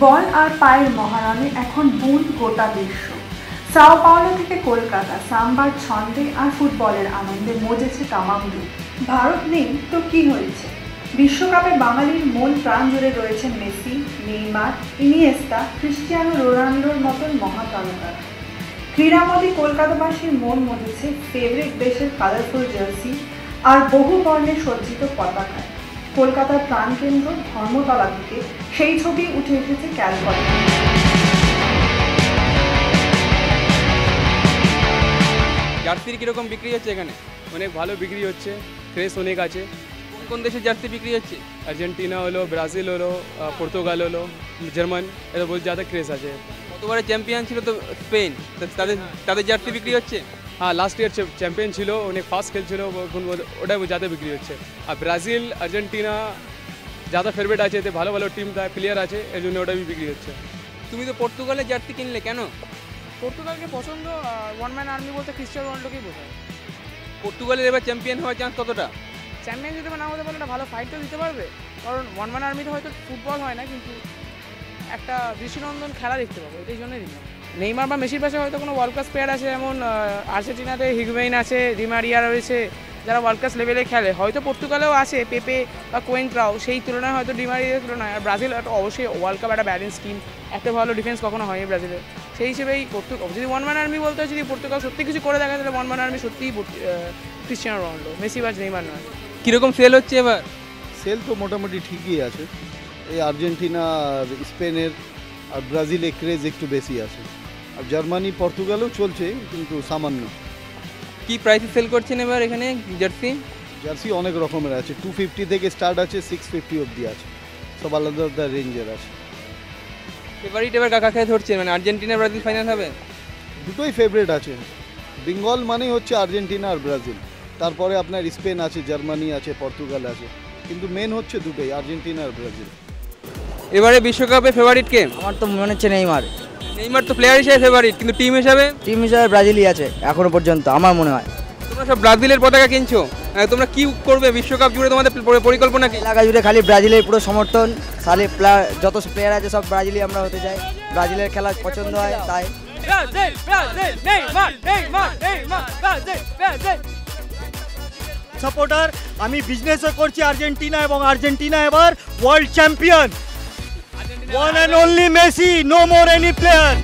বল আর পায়ের মহারণে এখন বুঁদ গোটা বিশ্ব। সাও পাওলো থেকে কলকাতা সাম্বার ছন্দে আর ফুটবলের আনন্দে মজেছে তামাম দুধ। ভারত নেই তো কি হয়েছে, বিশ্বকাপে বাঙালির মন প্রাণ জুড়ে রয়েছে মেসি, নেইমার, ইনিয়েস্তা, ক্রিস্টিয়ানো রোনাল্ডোর মতন মহাতারকারা। ক্রীড়ামোদী কলকাতাবাসীর মন মজেছে ফেভারিট দেশের কালারফুল জার্সি আর বহু বর্ণে সজ্জিত পতাকায়। কলকাতার প্রাণকেন্দ্র ধর্মতলা থেকে সেই ছবি উঠে এসেছে ক্যালকাটা। জার্সির কীরকম বিক্রি হচ্ছে? এখানে অনেক ভালো বিক্রি হচ্ছে, ক্রেস অনেক আছে। কোন কোন দেশের জার্সি বিক্রি হচ্ছে? আর্জেন্টিনা হলো, ব্রাজিল হলো, পর্তুগাল হলো, জার্মান, এটা বহুত ज़्यादा ক্রেস আছে। গতবারে চ্যাম্পিয়ন ছিল তো স্পেন, তাদের জার্সি বিক্রি হচ্ছে। হ্যাঁ, লাস্ট ইয়ার চ্যাম্পিয়ন ছিল, অনেক ফাস্ট খেলছিল, ওটাই ज़्यादा বিক্রি হচ্ছে। আর ব্রাজিল, আর্জেন্টিনা ज़्यादा ফেভারিট আছে, এতে ভালো ভালো টিম প্লেয়ার আছে, এর জন্য ওটাই বিক্রি হচ্ছে। তুমি তো পর্তুগালের জার্সি কিনলে কেন? পর্তুগালকে পছন্দ, ওয়ান ম্যান আর্মি বলতে ক্রিস্টিয়ানো রোনাল্ডোকেই বোঝায়। পর্তুগালের এবার চ্যাম্পিয়ন হওয়ার চান্স কতটা? চ্যাম্পিয়ন যদি না হতে পারলে একটা ভালো ফাইট তো দিতে পারবে, কারণ ওয়ান ম্যান আর্মিতে হয়তো ফুটবল হয় না, কিন্তু একটা দৃষ্টিনন্দন খেলা দেখতে পাবো, এটাই জন্যই দিলাম। নেইমার বা মেসির পাশে হয়তো কোনো ওয়ার্ল্ড ক্লাস প্লেয়ার আছে, যেমন আর্জেন্টিনাতে হিগুয়েইন আছে, ডি মারিয়া রয়েছে, যারা ওয়ার্ল্ড ক্লাস লেভেলে খেলে। হয়তো পর্তুগালেও আছে পেপে বা কোয়েন্ট্রাও, সেই তুলনায় হয়তো ডি মারিয়ার তুলনায়। আর ব্রাজিল একটা অবশ্যই ওয়ার্ল্ড কাপ একটা ব্যালেন্স টিম, একটা ভালো ডিফেন্স কখনো হয়নি ব্রাজিলের। সেই হিসেবেই যদি ওয়ান ম্যান আর্মি বলতে হয়, যদি পর্তুগাল সত্যি কিছু করে দেখা, তাহলে ওয়ান ম্যান আর্মি সত্যিই ক্রিস্টিয়ানো রোনাল্ডো, মেসি বা নেইমার নয়। কীরকম সেল হচ্ছে এবার? সেল তো মোটামুটি ঠিকই আছে। এই আর্জেন্টিনা আর স্পেনের আর ব্রাজিলে ক্রেজ একটু বেশি আছে, আর জার্মানি পর্তুগালও চলছে, কিন্তু সামান্য। কি প্রাইসে সেল করছেন এবার এখানে জার্সি? জার্সি অনেক রকমের আছে, 250 থেকে স্টার্ট আছে, 650 অবধি আছে, সব আলাদা আলাদা রেঞ্জের আছে। ফেভারিট এবার কাকে ধরছে, মানে আর্জেন্টিনা ব্রাজিল ফাইনাল হবে? দুটোই ফেভারিট আছে। বেঙ্গল মানেই হচ্ছে আর্জেন্টিনা আর ব্রাজিল, তারপরে আপনার স্পেন আছে, জার্মানি আছে, পর্তুগাল আছে, কিন্তু মেন হচ্ছে দুটোই, আর্জেন্টিনা আর ব্রাজিল। এবারে বিশ্বকাপে ফেভারিট কে? আমার তো মনে হচ্ছে নেইমার। নেইমার তো প্লেয়ার হিসেবে ফেভারিট, কিন্তু টিম হিসেবে ব্রাজিলই আছে এখনো পর্যন্ত, আমার মনে হয়। তোমরা সব ব্রাজিলের পতাকা কিনছো, তোমরা কি করবে বিশ্বকাপ জুড়ে? তোমাদের পরিকল্পনা কি? এলাকা জুড়ে খালি ব্রাজিলের পুরো সমর্থন, খালি যত প্লেয়ার আছে সব ব্রাজিলই আমরা হতে চাই, ব্রাজিলের খেলা পছন্দ হয় তাই। সাপোর্টার, আমি বিজনেসও করছি আর্জেন্টিনা, এবং আর্জেন্টিনা এবার world champion. One and only Messi, no more any player.